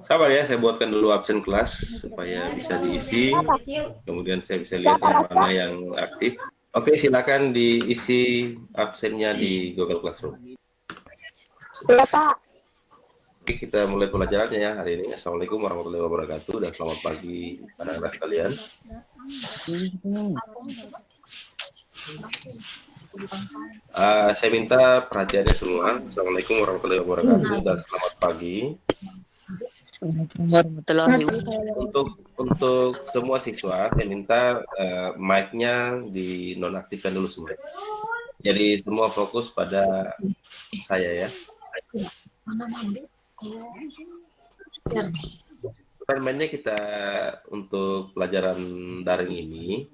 Sabar ya, saya buatkan dulu absen kelas supaya bisa diisi. Kemudian saya bisa lihat yang mana yang aktif. Oke, silakan diisi absennya di Google Classroom. Ya, Pak. Oke, kita mulai pelajarannya ya hari ini. Assalamualaikum warahmatullahi wabarakatuh dan selamat pagi anak-anak sekalian. Saya minta perhatiannya semua. Assalamualaikum warahmatullahi wabarakatuh dan selamat pagi. Untuk semua siswa, saya minta mic-nya dinonaktifkan dulu semua. Jadi semua fokus pada saya ya. Permainnya kita untuk pelajaran daring ini.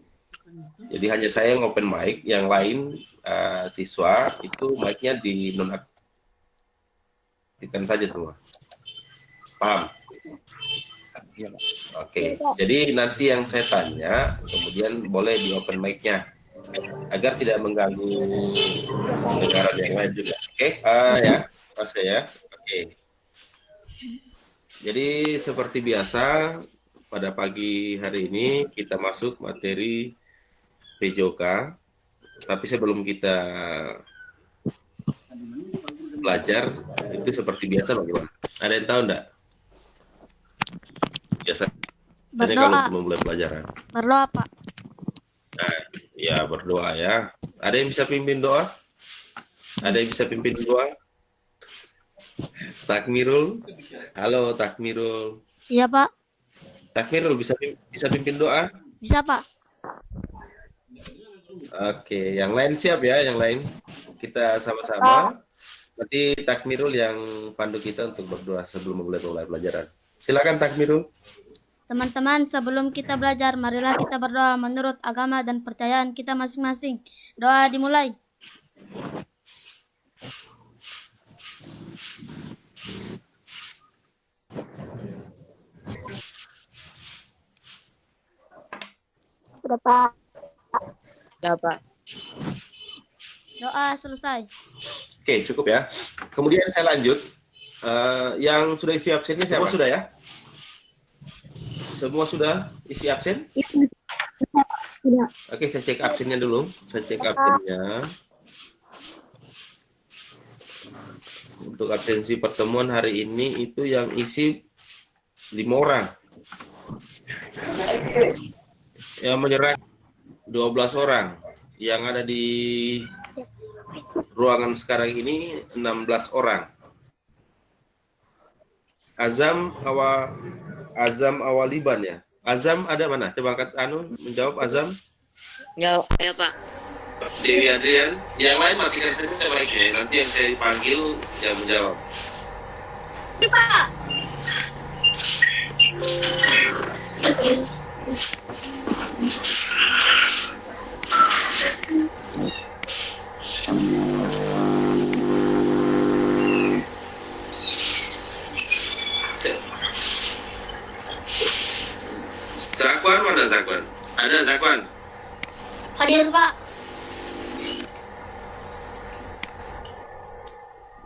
Jadi hanya saya yang open mic, yang lain siswa itu mic-nya dinonaktifkan saja semua. Paham? Oke, jadi nanti yang saya tanya, kemudian boleh di open mic-nya, agar tidak mengganggu pendengaran yang lain juga. Oke, ya, Mas ya. Oke. Jadi seperti biasa, pada pagi hari ini kita masuk materi PJOK, tapi sebelum kita belajar, itu seperti biasa bagaimana? Ada yang tahu enggak? Biasanya kalau belum mulai pelajaran. Berdoa, Pak. Nah, ya berdoa ya. Ada yang bisa pimpin doa? Ada yang bisa pimpin doa? Takmirul? Halo Takmirul. Iya, Pak. Takmirul bisa pimpin doa? Bisa, Pak. Oke, yang lain siap ya, yang lain. Kita sama-sama. Nanti Takmirul yang pandu kita untuk berdoa sebelum mulai pelajaran. Silakan Takmirul. Teman-teman, sebelum kita belajar, marilah kita berdoa menurut agama dan percayaan kita masing-masing. Doa dimulai. Sudah, Pak. Ya, Pak. Doa selesai. Oke, cukup ya. Kemudian saya lanjut. Yang sudah isi absennya siapa? Semua sudah ya? Semua sudah isi absen? Sudah. Oke, saya cek absennya dulu. Saya cek absennya. Untuk absensi pertemuan hari ini itu yang isi 5 orang. Yang menyerah 12 orang. Yang ada di ruangan sekarang ini 16 orang. Azam Awaliban ya. Azam ada mana? Coba angkat menjawab Azam. Ya, ya, Pak. Dewi Adrian. Yang lain matikan saja mic-nya. Nanti yang saya panggil yang menjawab. Pak. Zakwan mana Zakwan? Ada Zakwan? Hadir, Pak.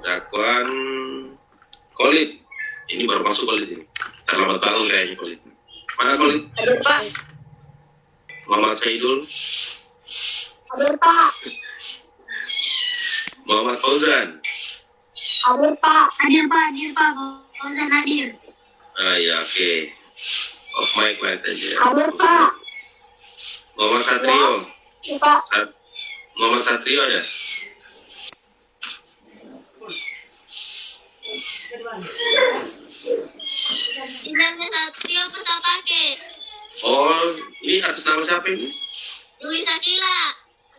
Zakwan Khalid. Ini baru masuk Khalid ini. Selamat tahun kayaknya Khalid. Mana Khalid? Hadir, Pak. Muhammad Saidul. Hadir, Pak. Muhammad Fauzan. Hadir, Pak. Hadir, Pak. Hadir, Pak. Fauzan hadir. Ya oke. Off mic aja. Hadir, Pak. Muhammad Satrio. Ya, Pak. Muhammad Satrio ada? Inangnya Satrio pesan paket. Oh, ini atas nama siapa ini? Dwi Sakila.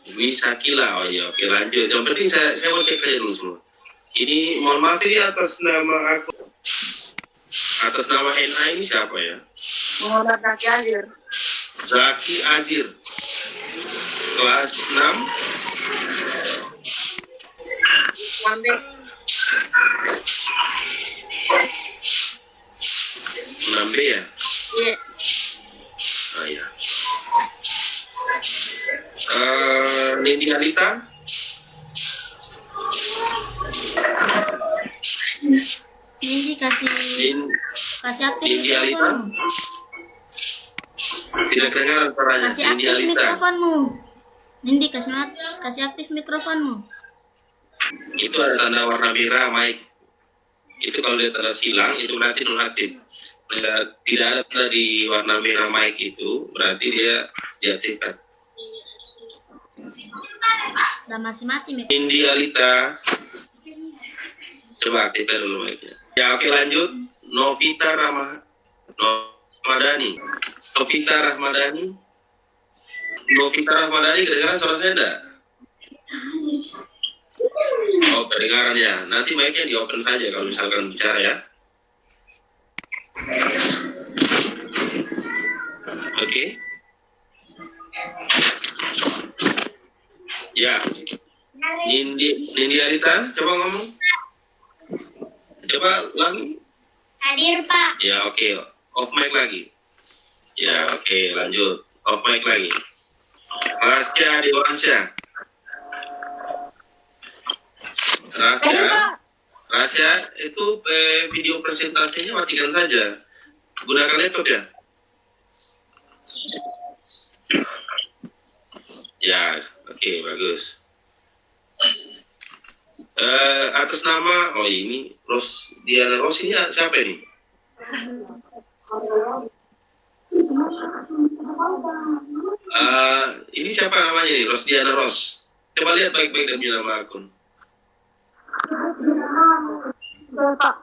Dwi Sakila. Oh iya, oke lanjut. Yang penting saya mau cek saja dulu semua. Ini mohon maaf ini atas nama aku. Atas nama NA ini siapa ya? Muhammad Zaki Azir. Zaki Azir. Kelas 6. Sampai 6B ya? iya. Oh iya. Nindi Halita? Nindi kasih aktif Nindi Alita. mikrofonmu. Tidak kedengaran suaranya. Kasih Nindi aktif Alita. mikrofonmu. Nindi kasih aktif mikrofonmu. Itu ada tanda warna merah, Mike. Itu kalau dia tanda silang, itu berarti nonaktif. Tidak ada tanda di warna merah Mike itu, berarti dia diaktifkan. Dan masih mati mikrofonmu. Nindi Alita. Coba aktifkan dulu Mike-nya. Ya oke lanjut. Novita Rahmadani. Novita Rahmadani, kedengaran suara saya enggak? Oh, kedengaran ya. Nanti mic-nya di open saja kalau misalkan bicara ya. Oke. Ya. Nindi Arita, coba ngomong. Coba ulangi. Hadir, Pak. Ya, oke. Off mic lagi. Ya, oke, lanjut. Off mic lagi. Rasya Dewansyah. Rasya itu video presentasinya matikan saja. Gunakan laptop ya. Ya, oke, bagus. Atas nama, oh ini Diana Ros ini siapa ini? Ini siapa namanya nih? Diana Ros. Coba lihat baik-baik dan nama akun. Pak.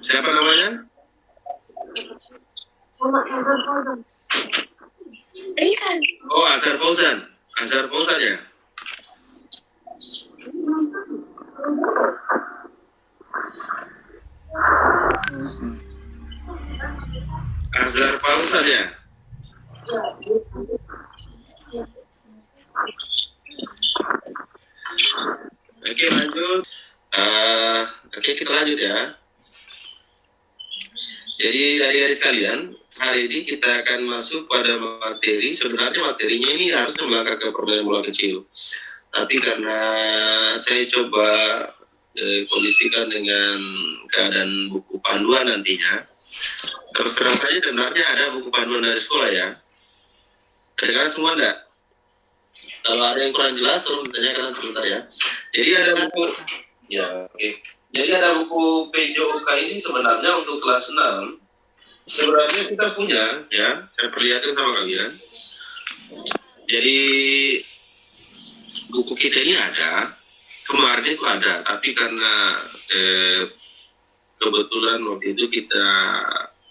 Siapa namanya? Oh, Azhar Fauzan ya. Azhar Fauzan ya. Oke, lanjut. Oke, kita lanjut ya. Jadi adik-adik sekalian, hari ini kita akan masuk pada materi. Sebenarnya materinya ini harusnya melangkah ke problem-problem kecil. Tapi karena saya coba kondisikan dengan keadaan buku panduan nantinya, terus terang saja sebenarnya ada buku panduan dari sekolah ya. Ada semua enggak? Kalau ada yang kurang jelas, tolong ditanyakan sebentar ya. Jadi ada buku, ya oke. Jadi ada buku PJOK ini sebenarnya untuk kelas 6. Sebenarnya kita punya, ya, saya perlihatkan sama kalian. Jadi buku kita ini ada, kemarin itu ada, tapi karena kebetulan waktu itu kita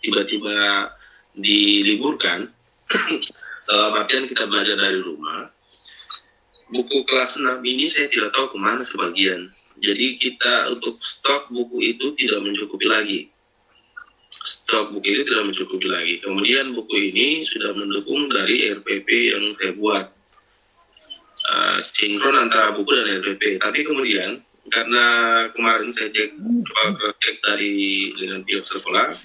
tiba-tiba diliburkan, dalam artian kita belajar dari rumah. Buku kelas 6 ini saya tidak tahu kemana sebagian. Jadi kita untuk stok buku itu tidak mencukupi lagi. Kemudian buku ini sudah mendukung dari RPP yang saya buat. Sinkron antara buku dan RPP. Tapi kemudian karena kemarin saya cek dengan pihak sekolah,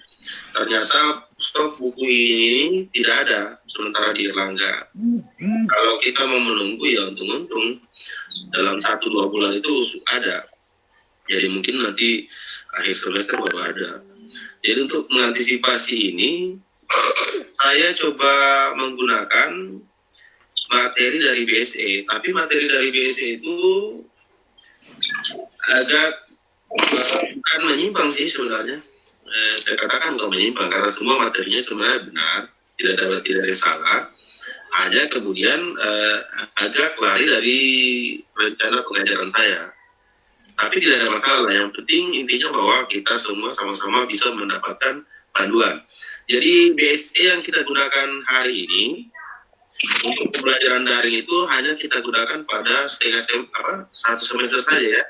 ternyata stok buku ini tidak ada sementara di Erlangga. Kalau kita mau menunggu ya untung-untung dalam 1-2 bulan itu ada. Jadi mungkin nanti akhir semester baru ada. Jadi untuk mengantisipasi ini, saya coba menggunakan materi dari BSE. Tapi materi dari BSE itu agak bukan menyimpang sih sebenarnya. Saya katakan bukan menyimpang karena semua materinya sebenarnya benar, tidak ada salah. Hanya kemudian agak lari dari rencana pengajaran saya. Tapi tidak ada masalah. Yang penting intinya bahwa kita semua sama-sama bisa mendapatkan panduan. Jadi BSE yang kita gunakan hari ini untuk pembelajaran daring itu hanya kita gunakan pada satu semester saja ya.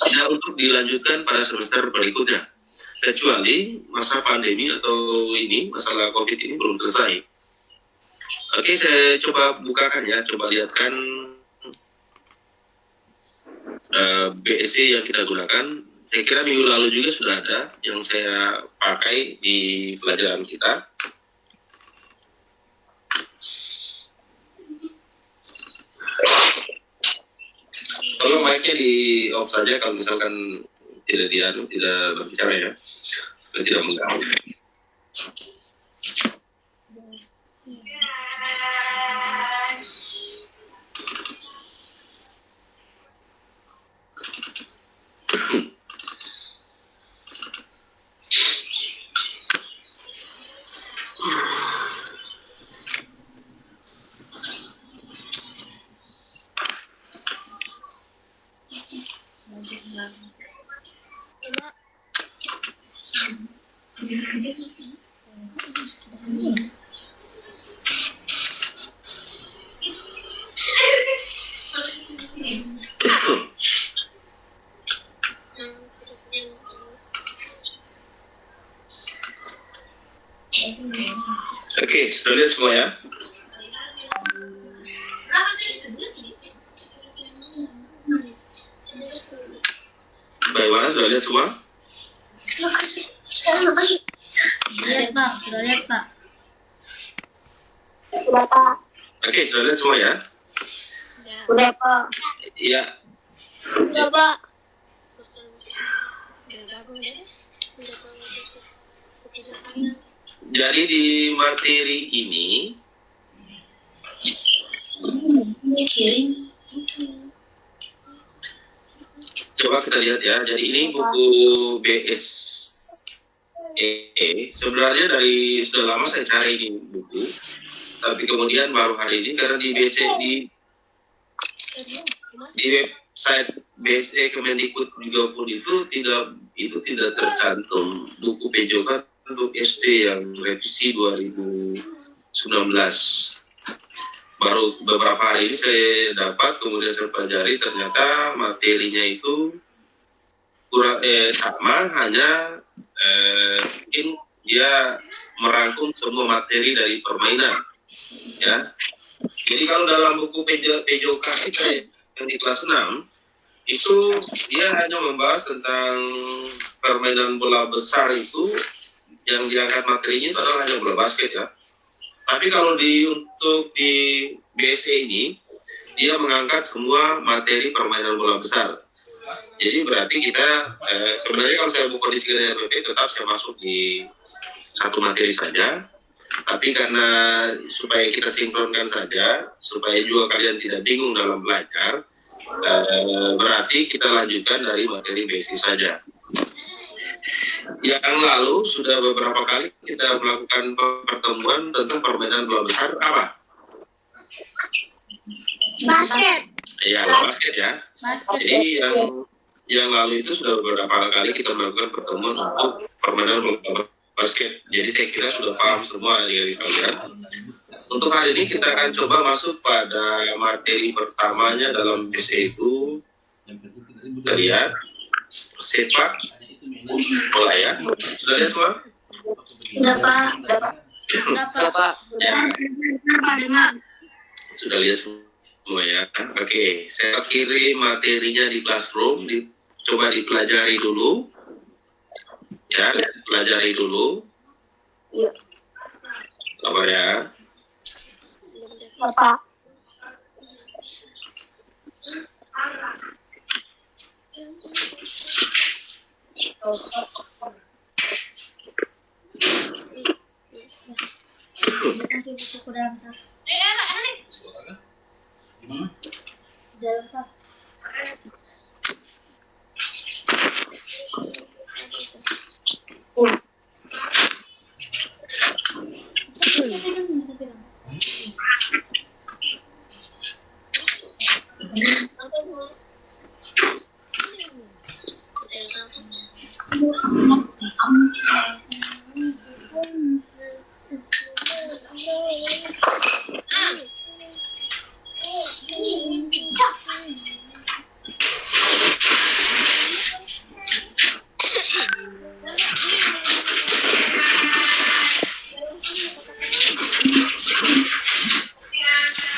Tidak untuk dilanjutkan pada semester berikutnya. Kecuali masa pandemi atau ini masalah COVID ini belum selesai. Oke, saya coba bukakan ya, coba lihatkan BSE yang kita gunakan. Saya kira minggu lalu juga sudah ada yang saya pakai di pelajaran kita. Tolong mic-nya di off saja kalau misalkan tidak berbicara ya, supaya tidak mengganggu. Oke, sudah lihat semua ya? Bagaimana, sudah lihat semua? Lihat Pak, sudah lihat Pak. Sudah, Pak. Oke, sudah lihat semua ya? Sudah, Pak. Iya. Sudah, Pak. Jadi di materi ini coba kita lihat ya. Jadi ini buku BSE. Sebenarnya dari sudah lama saya cari ini buku, tapi kemudian baru hari ini karena di BSE di website BSE Kemendikbud juga pun itu tidak tercantum buku PJOK untuk SD yang revisi 2019. Baru beberapa hari ini saya dapat, kemudian saya pelajari, ternyata materinya itu kurang sama, hanya mungkin dia merangkum semua materi dari permainan, ya. Jadi kalau dalam buku PJOK itu yang di kelas 6 itu dia hanya membahas tentang permainan bola besar itu, yang diangkat materinya itu adalah hanya bola basket ya. Tapi kalau untuk di BSE ini dia mengangkat semua materi permainan bola besar. Jadi berarti kita sebenarnya kalau saya buka di Sekretariat PP tetap saya masuk di satu materi saja. Tapi karena supaya kita sinkronkan saja, supaya juga kalian tidak bingung dalam belajar, berarti kita lanjutkan dari materi BSE saja. Yang lalu sudah beberapa kali kita melakukan pertemuan tentang permainan bola besar apa? Basket. Ya, basket ya. Basket. Jadi yang lalu itu sudah beberapa kali kita melakukan pertemuan untuk permainan bola basket. Jadi saya kira sudah paham semua dari kalian. Untuk hari ini kita akan coba masuk pada materi pertamanya dalam BSE itu. Kita lihat sepak bola ya. Sudah lihat semua? Sudah, Pak. Sudah, Pak. Ya. Sudah lihat semua ya. Oke, saya kirim materinya di Classroom, coba dipelajari dulu. Ya, pelajari dulu. Iya. Apa ya? Bapak. Buku dalam tas. Dalam tas.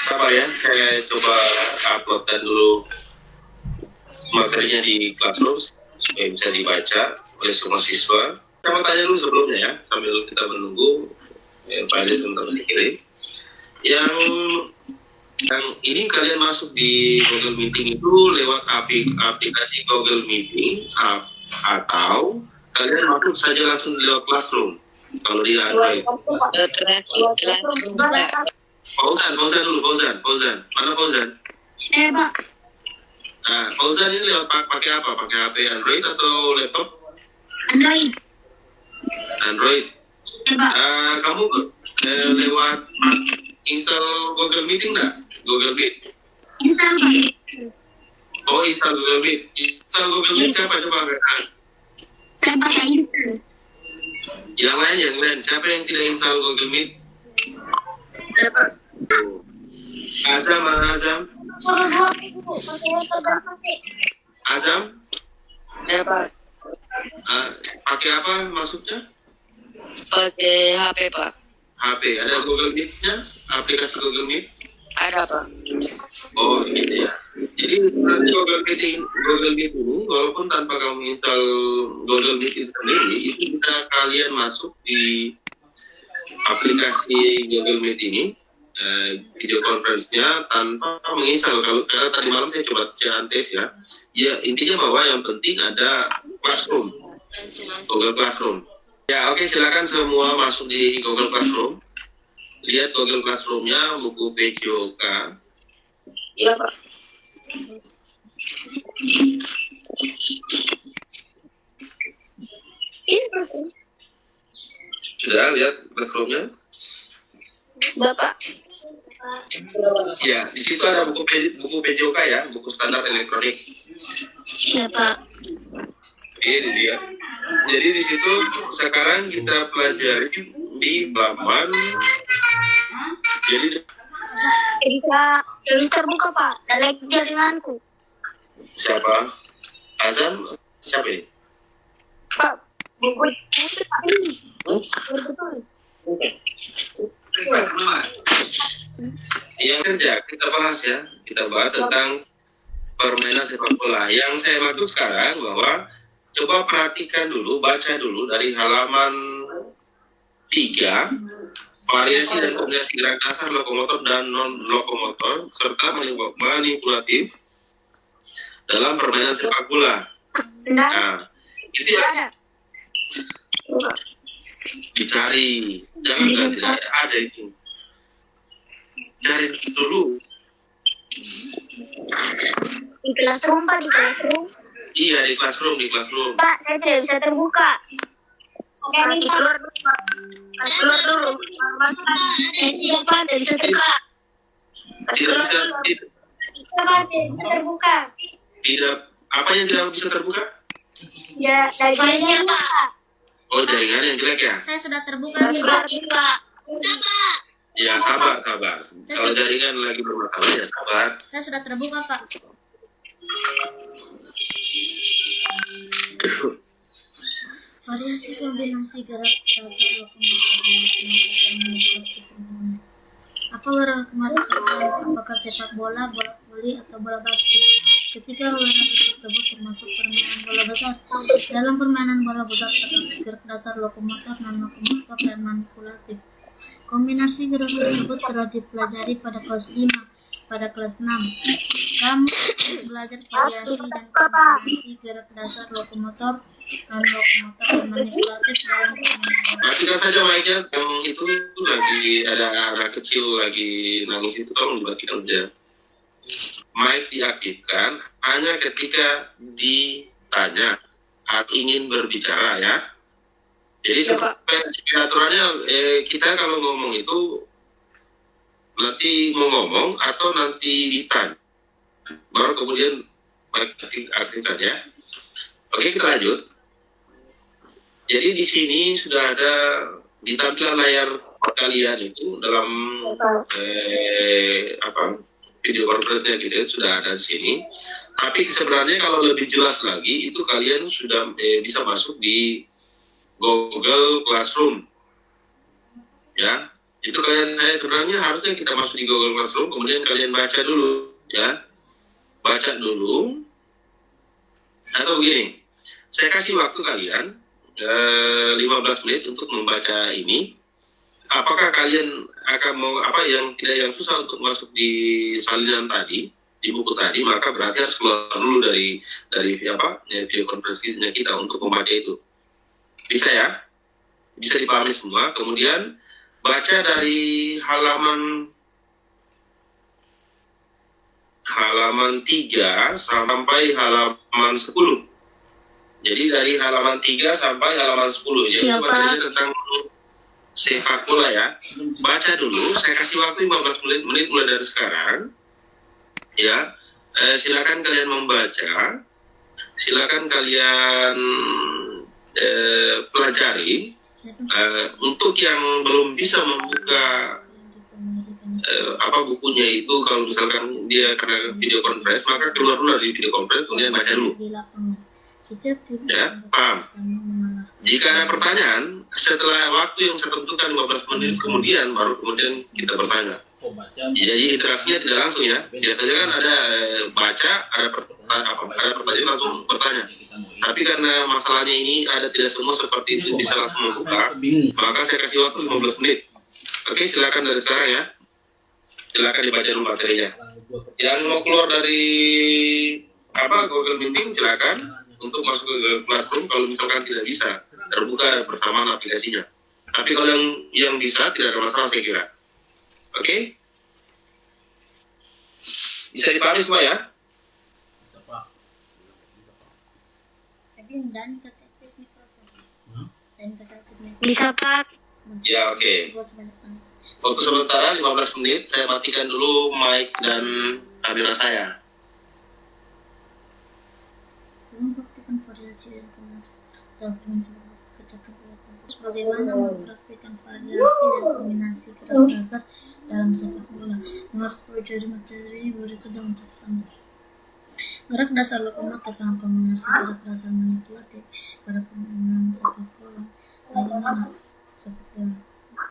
Sabar ya, saya coba uploadkan dulu materinya di Classroom supaya bisa dibaca oleh semua siswa. Saya mau tanya dulu sebelumnya ya, sambil kita menunggu file tentang saya kirim. Yang ini kalian masuk di Google Meeting itu lewat aplikasi Google Meeting atau kalian masuk saja langsung lewat Classroom kalau di Android. Classroom, Pak. Fauzan dulu, Fauzan. Mana Fauzan? Pak. Nah, Fauzan ini lewat pakai apa? Pakai HP Android atau laptop? Android. Android. Pak. Kamu lewat install Google Meeting nggak? Google Meet. Install, Pak. Oh, install Google Meet. Install Google Meet siapa coba angkat? Saya pakai install. Yang lain. Siapa yang tidak install Google Meet? Pak. Azam. Azam? Ya, Pak. Pakai apa masuknya? Pakai HP, Pak. HP. Ada Google Meet-nya? Aplikasi Google Meet? Ada, Pak. Oh, gitu ya. Jadi nanti Google Meet ini, walaupun tanpa kamu install Google Meet itu sendiri, itu bisa kalian masuk di aplikasi Google Meet ini, video conference-nya tanpa menginstal. Karena tadi malam saya coba tes ya. Ya, intinya bahwa yang penting ada Classroom, Google Classroom. Ya, oke, silakan semua masuk di Google Classroom. Lihat Google Classroom-nya, buku PJOK. Iya, Pak. Sudah lihat Classroom-nya? Bapak. Ya, di situ ada buku PJOK ya, buku standar elektronik. Iya, Pak. Ini dia. Jadi di situ sekarang kita pelajari di halaman. Jadi Bisa terbuka, Pak. Dan jaringanku. siapa? Azam? Siapa ini? Pak. Buku ini. Yang kerja kita bahas ya. Kita bahas tentang permainan sepak bola. Yang saya maksud sekarang bahwa coba perhatikan dulu, baca dulu dari halaman 3, variasi dan kombinasi gerak dasar lokomotor dan non-lokomotor, serta manipulatif dalam permainan sepak bola. Nah, itu ya dicari. Jangan tidak ada itu. Cari dulu. Di Classroom, Pak. Di Classroom. Iya, di Classroom. Pak, saya tidak bisa terbuka. Masih keluar dulu, Pak. Masih keluar dulu. Saya tidak, Pak, tidak bisa terbuka. Tidak bisa, Bisa, Pak, tidak bisa terbuka. tidak, apa yang tidak bisa terbuka? Ya, dari jaringan, Pak. Oh, jaringan yang jelek ya? Saya sudah terbuka Masih nih. keluar dulu, Pak. Ya, sabar. Kalau jaringan lagi bermasalah, ya sabar. Saya sudah terbuka, Pak. Variasi kombinasi gerak dasar lokomotor manipulatif. Apa olahraga? Apakah sepak bola, bola voli, atau bola basket? Ketika olahraga tersebut termasuk permainan bola besar. Dalam permainan bola besar terdapat gerak dasar lokomotor, non-lokomotor, dan manipulatif. Kombinasi gerak tersebut telah dipelajari pada kelas 5, pada kelas 6. Kamu belajar variasi dan kombinasi gerak dasar lokomotor, non-lokomotor, dan manipulatif dalam permainan. Matikan saja mic-nya, yang itu lagi ada anak kecil lagi nangis itu, tolong dimatikan aja. Mic diaktifkan hanya ketika ditanya atau ingin berbicara ya. Jadi seperti aturannya kita kalau ngomong itu nanti mau ngomong atau nanti ditanya, baru kemudian mic aktifkan ya. Oke, kita lanjut. Jadi di sini sudah ada di tampilan layar kalian itu dalam video conference-nya gitu sudah ada di sini. Tapi sebenarnya kalau lebih jelas lagi itu kalian sudah bisa masuk di Google Classroom. Ya, itu kalian sebenarnya harusnya kita masuk di Google Classroom, kemudian kalian baca dulu ya. Baca dulu. Atau begini, saya kasih waktu kalian 15 menit untuk membaca ini. Apakah kalian akan mau yang susah untuk masuk di salinan tadi di buku tadi, maka berarti harus keluar dulu dari video konferensinya kita untuk membaca itu. Bisa ya? Bisa dipahami semua. Kemudian baca dari halaman 3 sampai halaman 10. Jadi dari halaman 3 sampai halaman 10. Jadi bacanya tentang sepak bola ya. Baca dulu, saya kasih waktu 15 menit mulai dari sekarang. Ya, silakan kalian membaca, silakan kalian pelajari. Untuk yang belum bisa membuka bukunya itu, kalau misalkan dia karena video conference, maka keluar dulu dari video conference, kemudian baca dulu. Ya, paham? Jika ada pertanyaan, setelah waktu yang saya tentukan 15 menit kemudian, baru kemudian kita bertanya. Jadi interaksinya tidak langsung ya. Biasanya kan ada baca, ada pertanyaan langsung bertanya. Tapi karena masalahnya ini ada tidak semua seperti itu bisa langsung membuka, maka saya kasih waktu 15 menit. Oke, silakan dari sekarang ya. Silakan dibaca dulu materinya. Yang mau keluar dari Google Meeting silakan untuk masuk ke Classroom kalau misalkan tidak bisa terbuka bersamaan aplikasinya. Tapi kalau yang bisa tidak ada masalah saya kira. Oke? Bisa dipahami semua ya? Bisa Pak. Ya, oke. Untuk sementara 15 menit saya matikan dulu mic dan kamera saya. Sebelum praktikan variasi dan kombinasi dalam bagaimana mempraktikkan variasi dan kombinasi gerak dasar dalam sepak bola. Menurut pelajari materi berikut dengan sama. Gerak dasar lokomotif dengan kombinasi gerak dasar manipulatif pada permainan sepak bola.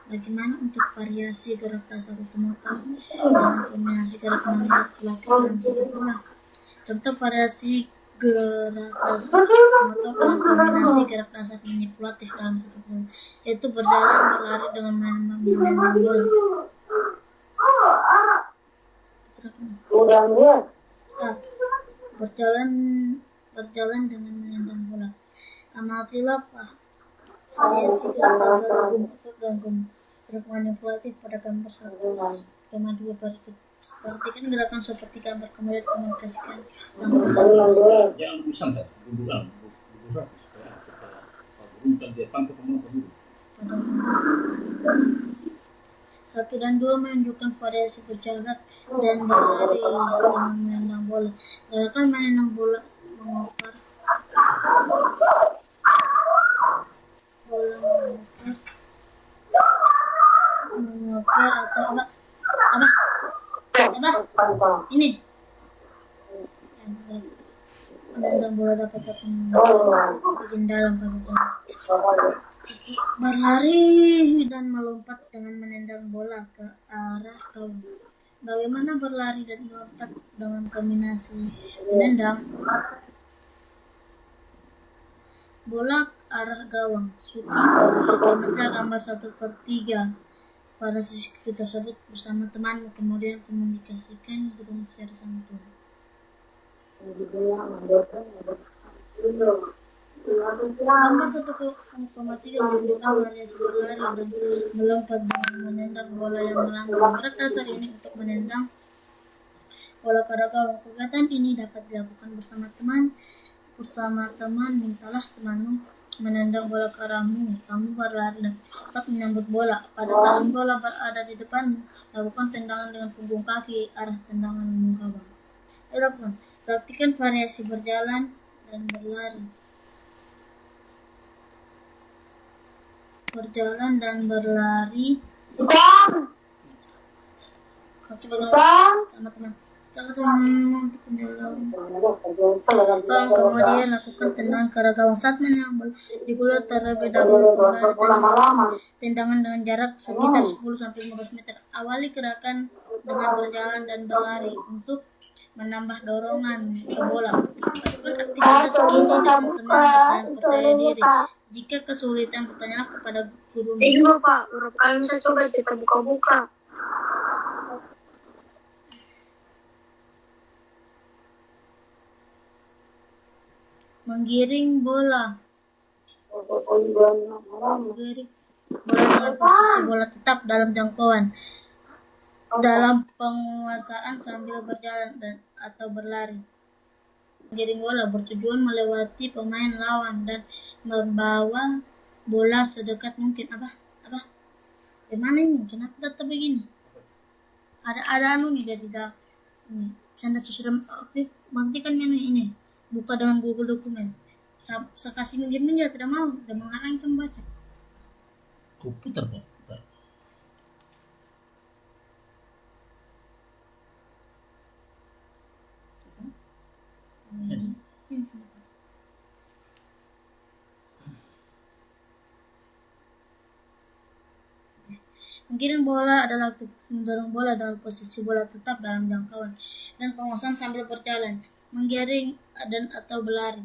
Bagaimana untuk variasi gerak dasar lokomotif dengan kombinasi gerak manipulatif dalam sepak bola? Contoh variasi gerak dasar motor dengan kombinasi gerak dasar manipulatif dalam sepak bola, yaitu berjalan, berlari dengan menembak bola. Berjalan dengan menendang bola. Amatilah variasi gerak dasar lokomotif dan gerak manipulatif pada gambar 1,2 berikut. Perhatikan gerakan seperti gambar, kemudian komunikasikan langkah. Satu dan dua menunjukkan variasi berjalan dan berlari dengan menendang bola. Gerakan menendang bola mengopar atau ini menendang bola dapat bikin dalam berlari dan melompat dengan menendang bola ke arah gawang. Bagaimana berlari dan melompat dengan kombinasi menendang bola ke arah gawang? Shooting. Amati gambar 1/3 pada sisi tersebut bersama teman, kemudian komunikasikan dengan secara santun. Gambar 1,3 menunjukkan variasi berlari dan melompat dengan menendang bola yang melanggar gerak dasar ini untuk menendang bola ke arah gawang. Kegiatan ini dapat dilakukan bersama teman. Mintalah temanmu menendang bola ke arahmu, kamu berlari dan dapat menyambut bola. Pada saat bola berada di depanmu, lakukan tendangan dengan punggung kaki arah tendangan gawang. Lakukan. Praktikan variasi berjalan dan berlari. Berjalan dan berlari. Kaki bagaimana sama teman. Untuk penjagaan. Kemudian lakukan tendangan ke arah gawang. Saat menendang bola digulir terlebih dahulu, kemudian tendangan dengan jarak sekitar 10-15 meter. Awali gerakan dengan berjalan dan berlari untuk menambah dorongan ke bola. Lakukan aktivitas ini dengan semangat dan percaya diri. Jika kesulitan, bertanyalah kepada guru. Juga Pak, berapa kali saya coba kita buka-buka. Menggiring bola. Menggiring bola dengan posisi bola tetap dalam jangkauan. Dalam penguasaan sambil berjalan atau berlari. Menggiring bola bertujuan melewati pemain lawan dan membawa bola sedekat mungkin. Apa? Gimana ini? Kenapa data begini? Ada anu nih dari ini. Saya sudah aktif. Matikan ini. Buka dengan Google Dokumen. Saya kasih mungkin dia tidak mau. Dia menghalang saya membaca. Komputer kok. Ini. Menggiring bola adalah aktivitas mendorong bola dalam posisi bola tetap dalam jangkauan dan penguasaan sambil berjalan, menggiring dan atau berlari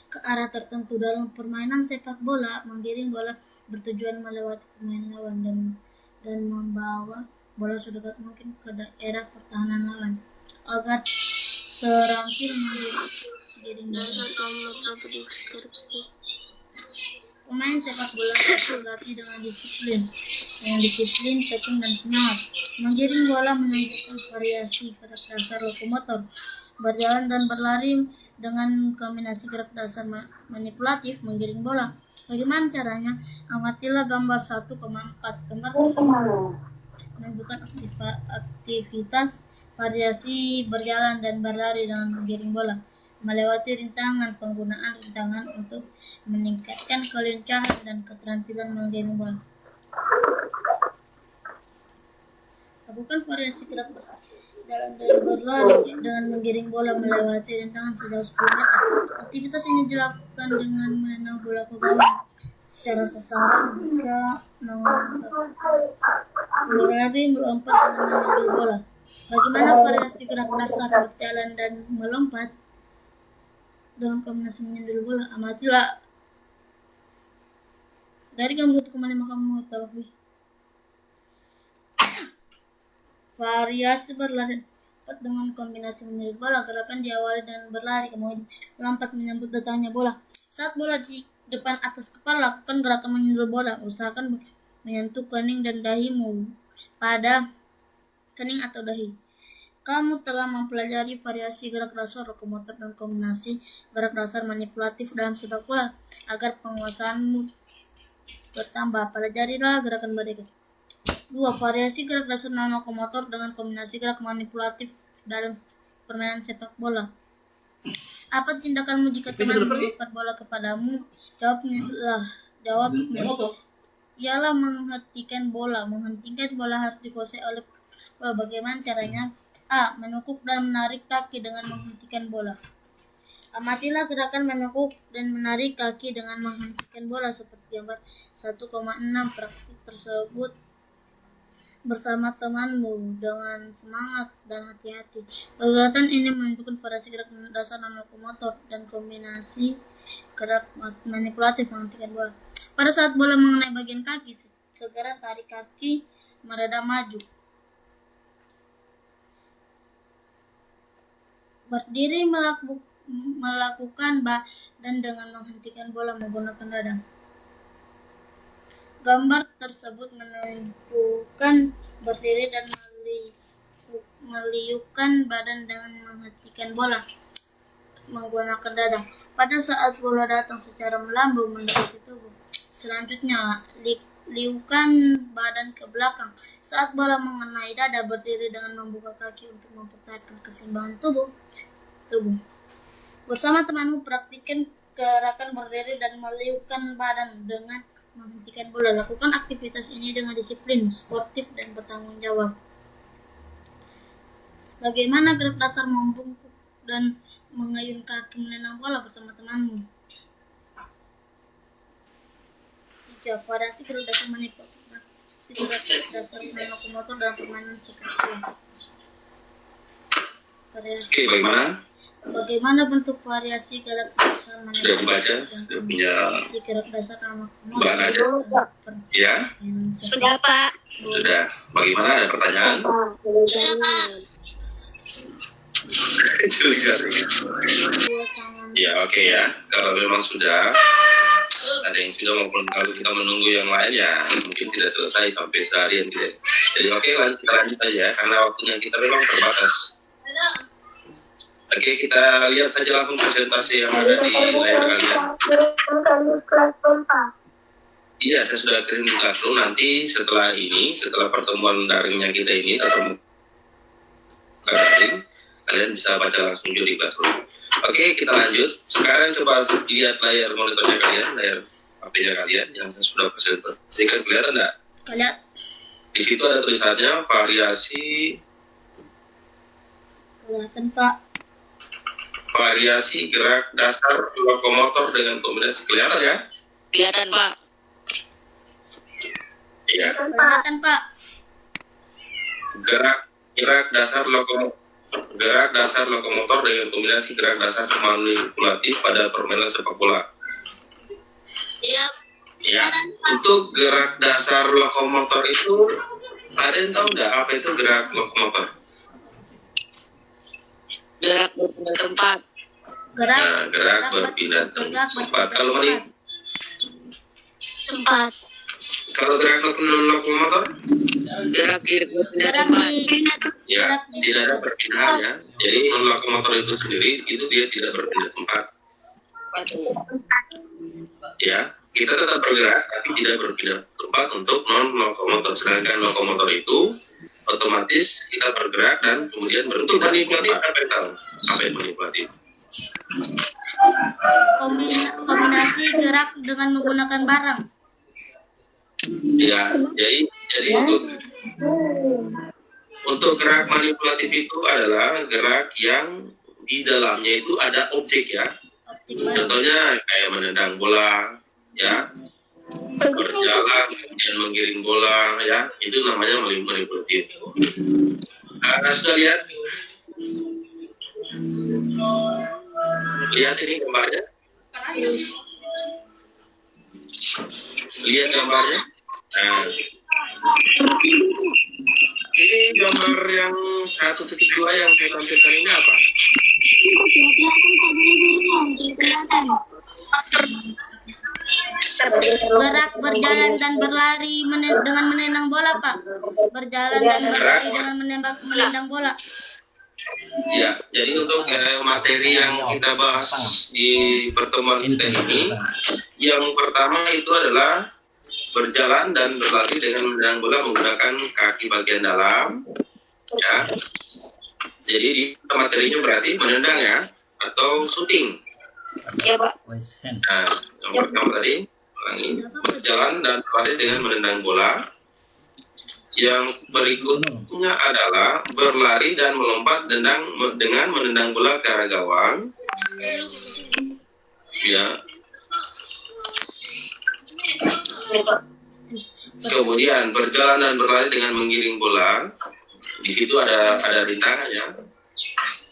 ke arah tertentu. Dalam permainan sepak bola, menggiring bola bertujuan melewati pemain lawan dan membawa bola sedekat mungkin ke daerah pertahanan lawan agar terampil menggiring bola. Pemain sepak bola harus berlatih dengan disiplin, tekun dan semangat. Menggiring bola menunjukkan variasi gerak dasar lokomotor, berjalan dan berlari dengan kombinasi gerak dasar manipulatif menggiring bola. Bagaimana caranya? Amatilah gambar 1,4. Gambar tersebut menunjukkan aktivitas variasi berjalan dan berlari dengan menggiring bola. Melewati rintangan, penggunaan rintangan untuk meningkatkan kelincahan dan keterampilan menggiring bola. Lakukan variasi gerak jalan dan berlari dengan menggiring bola melewati rintangan sejauh 10 meter. Aktivitas ini dilakukan dengan menendang bola ke gawang secara sasaran jika berlari melompat dengan mengambil bola. Bagaimana variasi gerak dasar berjalan dan melompat dalam kombinasi menyundul bola? Amatilah dari gambar 1,5 kamu mengetahui variasi berlari dengan kombinasi menyundul bola. Gerakan diawali dan berlari, kemudian melompat menyambut datangnya bola. Saat bola di depan atas kepala, lakukan gerakan menyundul bola. Usahakan menyentuh kening dan dahimu pada kening atau dahi. Kamu telah mempelajari variasi gerak dasar lokomotor dan kombinasi gerak dasar manipulatif dalam sepak bola. Agar penguasaanmu bertambah, pelajarilah gerakan berikut. 2. Variasi gerak dasar non-lokomotor dengan kombinasi gerak manipulatif dalam permainan sepak bola. Apa tindakanmu jika teman melempar bola kepadamu? Jawabnya ialah menghentikan bola. Menghentikan bola harus dikuasai oleh bola. Bagaimana caranya? A. Menekuk dan menarik kaki dengan menghentikan bola. Amatilah gerakan menekuk dan menarik kaki dengan menghentikan bola seperti gambar 1,6. Praktik tersebut bersama temanmu dengan semangat dan hati-hati. Kegiatan ini menunjukkan variasi gerak dasar lokomotor dan kombinasi gerak manipulatif menghentikan bola. Pada saat bola mengenai bagian kaki, segera tarik kaki mereda maju. Berdiri melakukan dan dengan menghentikan bola menggunakan dada. Gambar tersebut menunjukkan berdiri dan meliukkan badan dengan menghentikan bola menggunakan dada. Pada saat bola datang secara melambung mendekati tubuh. Selanjutnya, liukan badan ke belakang. Saat bola mengenai dada, berdiri dengan membuka kaki untuk mempertahankan keseimbangan tubuh. Bersama temanmu, praktikkan gerakan berdiri dan meliukan badan dengan menghentikan bola. Lakukan aktivitas ini dengan disiplin, sportif, dan bertanggung jawab. Bagaimana gerak dasar membungkuk dan mengayun kaki menendang bola bersama temanmu? 3. Variasi gerak dasar manipulatif. Gerak dasar lokomotor dalam permainan sepak bola. Oke, Bagaimana bentuk variasi gerak dasar sudah dibaca? Sudah punya gerak dasar lokomotor? bahan aja? Ya? Sudah, Pak. Sudah. Bagaimana? Ada pertanyaan? Sudah, Pak. Dua tangan Ya, oke ya. Kalau memang sudah ada yang sudah maupun kalau kita menunggu yang lain ya mungkin tidak selesai sampai seharian gitu. Jadi oke, kita lanjut aja karena waktunya kita memang terbatas. Oke, kita lihat saja langsung presentasi yang ada di layar kalian. Iya, saya sudah kirim di Classroom. Nanti setelah ini, setelah pertemuan daringnya kita ini atau daring, kalian bisa baca langsung juga di Classroom. Oke, kita lanjut. Sekarang coba lihat layar monitornya kalian, layar HP-nya kalian yang saya sudah presentasikan. Kelihatan nggak? Kelihatan. Di situ ada tulisannya variasi Pak. variasi gerak dasar lokomotor dengan kombinasi. Kelihatan ya? Kelihatan, Pak. Iya. Kelihatan, Pak. Gerak dasar lokomotor dengan kombinasi gerak dasar manipulatif pada permainan sepak bola. Iya. Ya, untuk gerak dasar lokomotor itu ada yang tahu nggak apa itu gerak lokomotor? Gerak berpindah tempat. Gerak berpindah tempat. Kalau gerak lokomotor, Gerak berpindah Gerak tempat. ya tidak ada perpindahannya. Jadi lokomotor itu sendiri itu dia tidak berpindah tempat. Ya, kita tetap bergerak tapi tidak berpindah tempat untuk non lokomotor. Sedangkan lokomotor itu otomatis kita bergerak dan kemudian berhenti. Manipulatif apa yang tahu? Apa yang manipulatif? Kombinasi gerak dengan menggunakan barang. Ya, jadi untuk gerak manipulatif itu adalah gerak yang di dalamnya itu ada objek ya. Contohnya kayak menendang bola, ya, berjalan kemudian menggiring bola, ya, itu namanya manipulatif. Sudah lihat? Lihat ini gambarnya? Lihat gambarnya? Nah, ini gambar yang 1.2 yang saya tampilkan ini apa? Gerak berjalan dan berlari dengan menendang bola, Pak. Berjalan dan berlari dengan menendang bola. Ya, jadi untuk materi yang kita bahas di pertemuan kita ini, yang pertama itu adalah berjalan dan berlari dengan menendang bola menggunakan kaki bagian dalam, ya. Jadi di materinya berarti menendang ya, atau shooting. Ya, Pak. Nah, yang pertama tadi berjalan dan berlari dengan menendang bola. Yang berikutnya adalah berlari dan melompat dengan menendang bola ke arah gawang. Ya. Kemudian berjalan dan berlari dengan menggiring bola. Di situ ada rintangannya.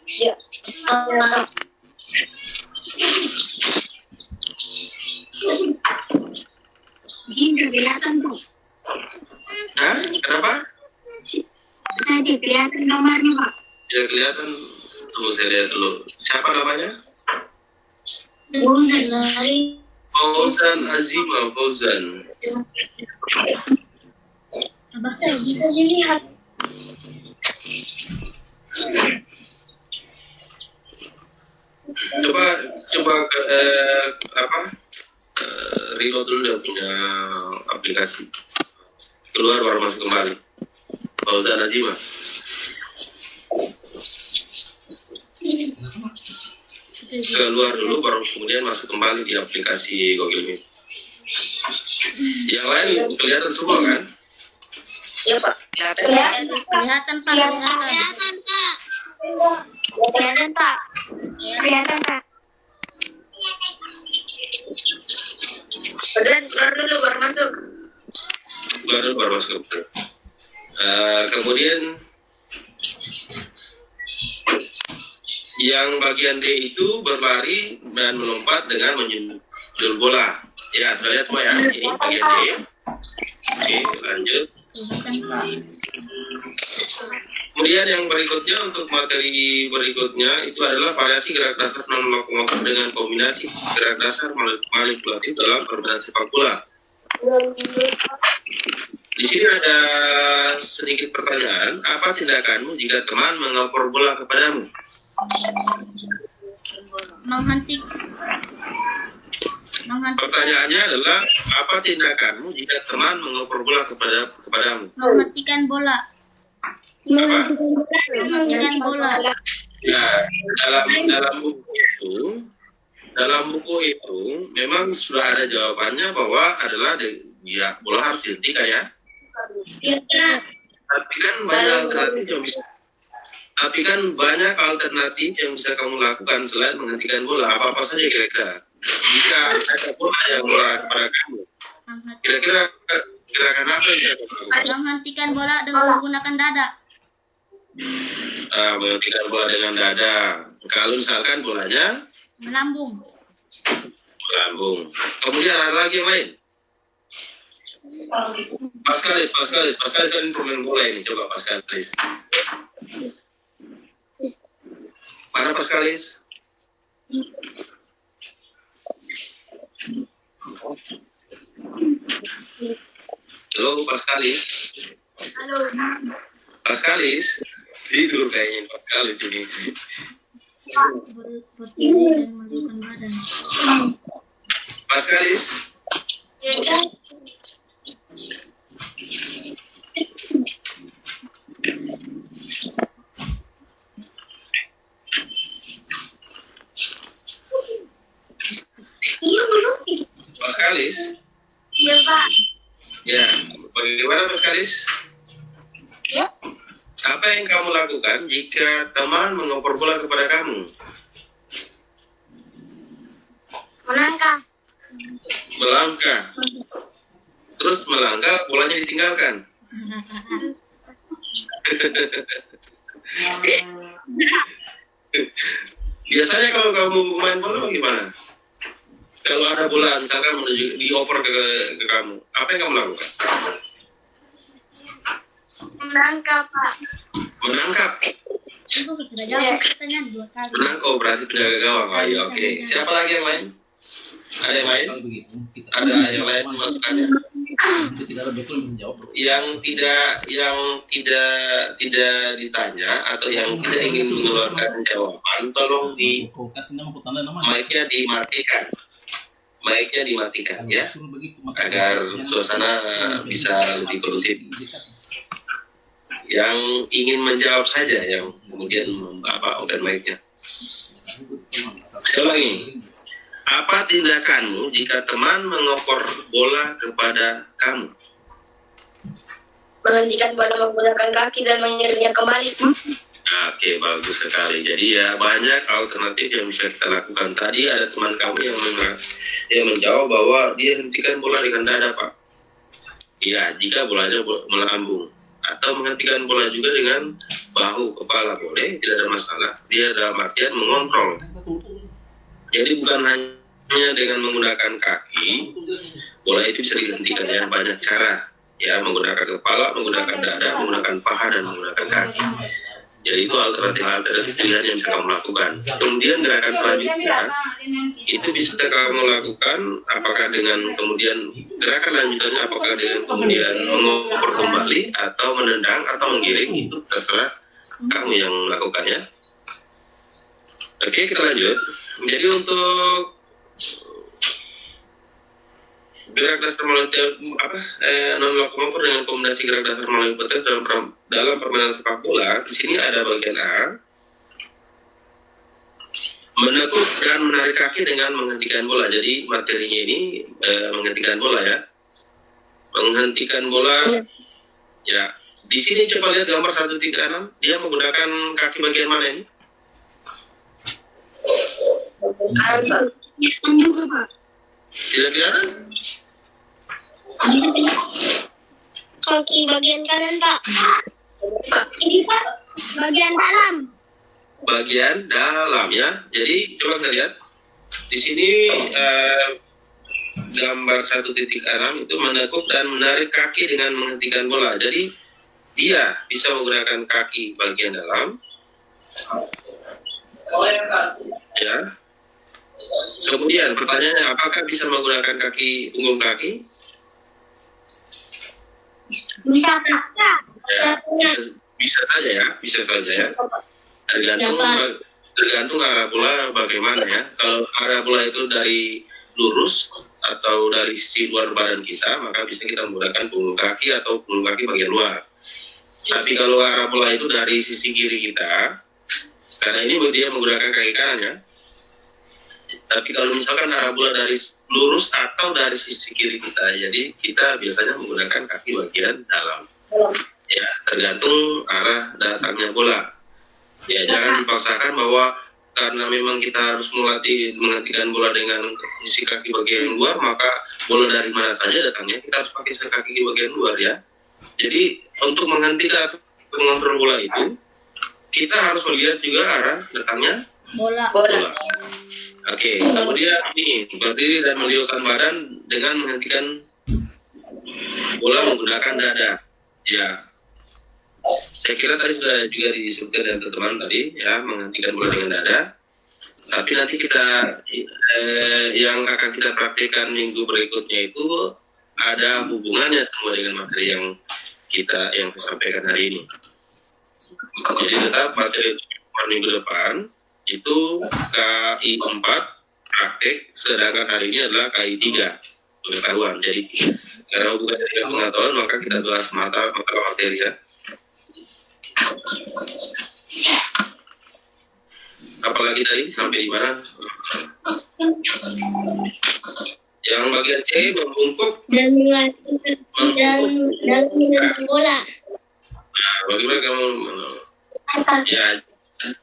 Ya. Jin kelihatan, Pak. Hah? Kenapa? Saya tidak kelihatan gambarnya, Pak. Tidak kelihatan. Tunggu saya lihat dulu. Siapa namanya? Fauzan dari Fauzan Azima Fauzan. Abah. bisa dilihat. Coba reload dulu dia punya aplikasi. Keluar baru masuk kembali. Fauzan Azima. Keluar dulu baru kemudian masuk kembali di aplikasi Google Meet. Yang lain kelihatan semua kan? Ya, Pak. Kelihatan. Kelihatan, Pak. Kelihatan. Kelihatan, Pak. Kelihatan, Pak. Fauzan, keluar dulu baru masuk. Baru masuk. Kemudian yang bagian D itu berlari dan melompat dengan menyentuh bola. Ya, sudah lihat semua ya. Ini bagian D. Oke, lanjut. Kelihatan, Pak. Kemudian Kemudian yang berikutnya untuk materi berikutnya itu adalah variasi gerak dasar non lokomotor dengan kombinasi gerak dasar manipulatif dalam permainan sepak bola. Di sini ada sedikit pertanyaan. Apa tindakanmu jika teman mengoper bola kepadamu? Pertanyaannya adalah apa tindakanmu jika teman mengoper bola kepadamu? Menghentikan bola. Apa? Menghentikan bola. Ya, dalam buku itu memang sudah ada jawabannya bahwa adalah ya bola harus dihentikan ya. Tapi kan banyak alternatif yang bisa kamu lakukan selain menghentikan bola. Apa saja kira-kira? Jika ada bola yang mengarah kepada kamu, kira-kira gerakan apa yang bisa kamu lakukan? Menghentikan bola dengan menggunakan dada. Menghentikan bola dengan dada. Kalau misalkan bolanya Melambung. Kemudian ada lagi yang lain. Paskalis kan pemain bola ini. Coba Paskalis. Mana Paskalis? Halo Paskalis. Halo. Paskalis. Tidur kayaknya Paskalis ini. Berdiri dan menundukkan badan. Paskalis. Paskalis. Iya, Pak. Ya, bagaimana Paskalis? Ya. Apa yang kamu lakukan jika teman mengoper bola kepada kamu? Melangkah. Terus melangkah, bolanya ditinggalkan. Biasanya kalau kamu main bola bagaimana? Kalau ada bola misalkan menuju dioper ke kamu, apa yang kamu lakukan? Menangkap, Pak. Menangkap. Itu sudah jawab pertanyaan 2 kali. Menangkap berarti penjaga gawang. Ayo, oke. Siapa lagi yang lain? Ada yang lain? Kalau begitu, kita Ada yang lain masukannya? tidak ada betul menjawab. Yang tidak ditanya atau yang tidak ingin mengeluarkan jawaban, tolong di Kau kasih nama, kau tanda nama. mic-nya dimatikan. Mic-nya dimatikan ya, Suruh begitu, maka agar yang- suasana bisa lebih kondusif. Yang ingin menjawab saja yang kemudian open mic-nya. Sekali lagi, apa tindakanmu jika teman mengoper bola kepada kamu? Menghentikan bola menggunakan kaki dan mengirimnya kembali. Oke, bagus sekali. Jadi ya banyak alternatif yang bisa kita lakukan. Tadi ada teman kami yang menjawab bahwa dia hentikan bola dengan dada, Pak. Iya, jika bolanya melambung. Atau menghentikan bola juga dengan bahu, kepala boleh, tidak ada masalah. Dia dalam artian mengontrol. Jadi bukan hanya dengan menggunakan kaki, bola itu bisa dihentikan ya, banyak cara. Ya, menggunakan kepala, menggunakan dada, menggunakan paha, dan menggunakan kaki. Jadi itu alternatif pilihan yang bisa kamu lakukan. Kemudian gerakan selanjutnya, itu bisa kamu lakukan apakah dengan kemudian gerakan lanjutannya apakah dengan kemudian mengoper kembali atau menendang atau menggiring, itu terserah kamu yang melakukannya. Oke, kita lanjut. Jadi untuk gerak dasar non lokomotor dengan kombinasi gerak dasar manipulatif dalam permainan sepak bola, di sini ada bagian A, menekuk dan menarik kaki dengan menghentikan bola. Jadi materinya ini menghentikan bola ya, menghentikan bola. Ya, di sini coba lihat gambar 1.6, dia menggunakan kaki bagian mana ini? Juga, Pak. Tidak kelihatan? Kaki bagian kanan, Pak. Ini, Pak. Bagian dalam. Bagian dalam ya. Jadi coba kita lihat di sini gambar 1.6 itu menekuk dan menarik kaki dengan menghentikan bola. Jadi dia bisa menggunakan kaki bagian dalam, ya. Kemudian pertanyaannya, apakah bisa menggunakan punggung kaki? Bisa Kak. Ya, bisa saja ya. Tergantung arah bola bagaimana ya. Kalau arah bola itu dari lurus atau dari sisi luar badan kita, maka bisa kita menggunakan punggung kaki atau punggung kaki bagian luar. Tapi kalau arah bola itu dari sisi kiri kita, karena ini dia menggunakan kaki kanan ya. Tapi kalau misalkan arah bola dari lurus atau dari sisi kiri kita, jadi kita biasanya menggunakan kaki bagian dalam. Ya, tergantung arah datangnya bola. Ya, jangan dipaksakan bahwa karena memang kita harus menghentikan bola dengan isi kaki bagian luar, maka bola dari mana saja datangnya kita harus pakai kaki bagian luar ya. Jadi untuk menghentikan atau mengontrol bola itu, kita harus melihat juga arah datangnya Bola. Oke, kemudian ini berdiri dan meliurkan badan dengan menghentikan bola menggunakan dada. Ya, saya kira tadi sudah juga disebutkan dengan teman-teman tadi ya, menghentikan bola dengan dada. Tapi nanti kita yang akan kita praktikkan minggu berikutnya itu ada hubungannya semua dengan materi yang kita sampaikan hari ini. Jadi tetap materi minggu depan itu KI 4 praktek, sedangkan hari ini adalah KI 3 pengetahuan. Jadi karena hubungan dengan pengetahuan, maka kita bahas mata materi ya. Apalagi tadi sampai di mana? Yang bagian C membungkuk Dan mengenai bola. Nah, bagaimana kamu? Ya,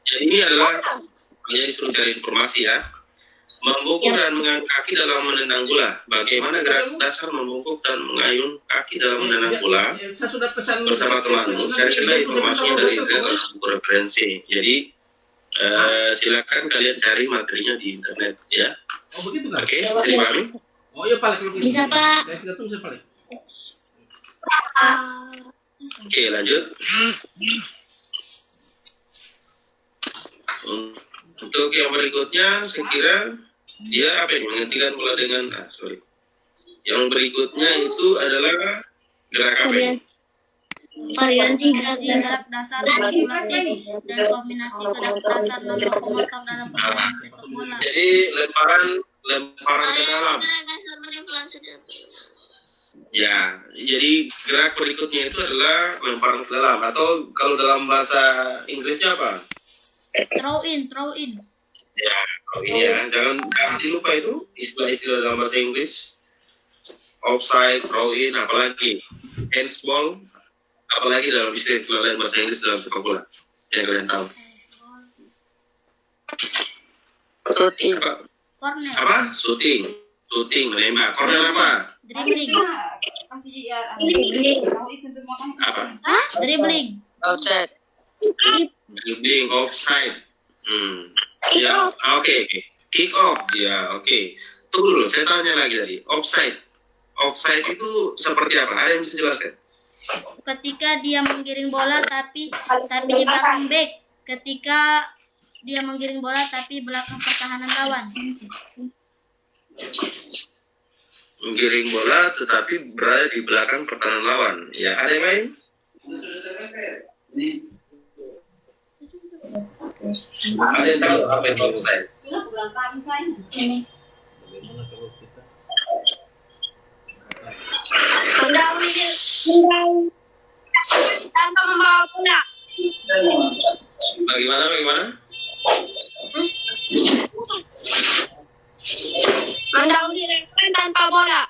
jadi ini adalah menjadi suruh cari informasi ya. Membungkuk dan mengayun kaki dalam menendang bola. Bagaimana gerak dasar membungkuk dan mengayun kaki dalam menendang bola? Saya sudah pesan Bersama temanmu, cari informasinya dari buku referensi. Jadi silakan kalian cari materinya di internet ya. Oh begitu kan? Oke, terima kasih. Oh iya Pak, kalau gitu. Bisa, Pak. Saya tidak tahu saya Pak. Oke, lanjut. Untuk yang berikutnya, saya kira dia apa yang menghentikan bola dengan Yang berikutnya itu adalah gerak apa ini? Variasi Gerak dasar, manipulasi, dan kombinasi gerak dasar non-lokomotor dalam permainan sepak bola. Jadi lemparan ke dalam. Ya, jadi gerak berikutnya itu adalah lemparan ke dalam, atau kalau dalam bahasa Inggrisnya apa? Throw in. Ya, jangan dilupa itu istilah-istilah dalam bahasa Inggris. Offside, throw in, apalagi handsball, apalagi dalam istilah lain bahasa Inggris dalam sepak bola yang kalian tahu. Shooting. Corner. Apa? Shooting, menembak. Corner apa? Dribbling. Apa? Dribbling. Outside. Dribbling, offside. Ya, oke. Kick off, ya, oke. Tunggu dulu, saya tanya lagi tadi. Offside itu seperti apa? Ada yang bisa jelaskan? Ketika dia menggiring bola tapi di belakang back. Ketika dia menggiring bola tapi belakang pertahanan lawan. Menggiring bola tetapi berada di belakang pertahanan lawan. Ya, ada yang lain? Ada yang tahu apa itu offside? tanpa membawa bola. Bagaimana? Mendahului lawan tanpa bola.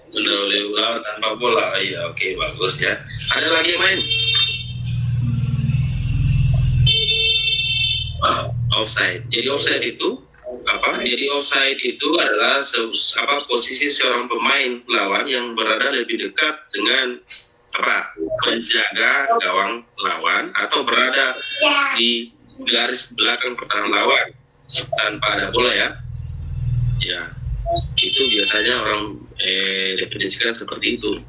Mendahului lawan tanpa bola. Iya, oke, bagus ya. Ada lagi yang lain? Offside. Jadi offside itu apa? Jadi offside itu adalah posisi seorang pemain lawan yang berada lebih dekat dengan penjaga gawang lawan atau berada di garis belakang pertahanan lawan tanpa ada bola ya. Ya, itu biasanya orang definisikan seperti itu.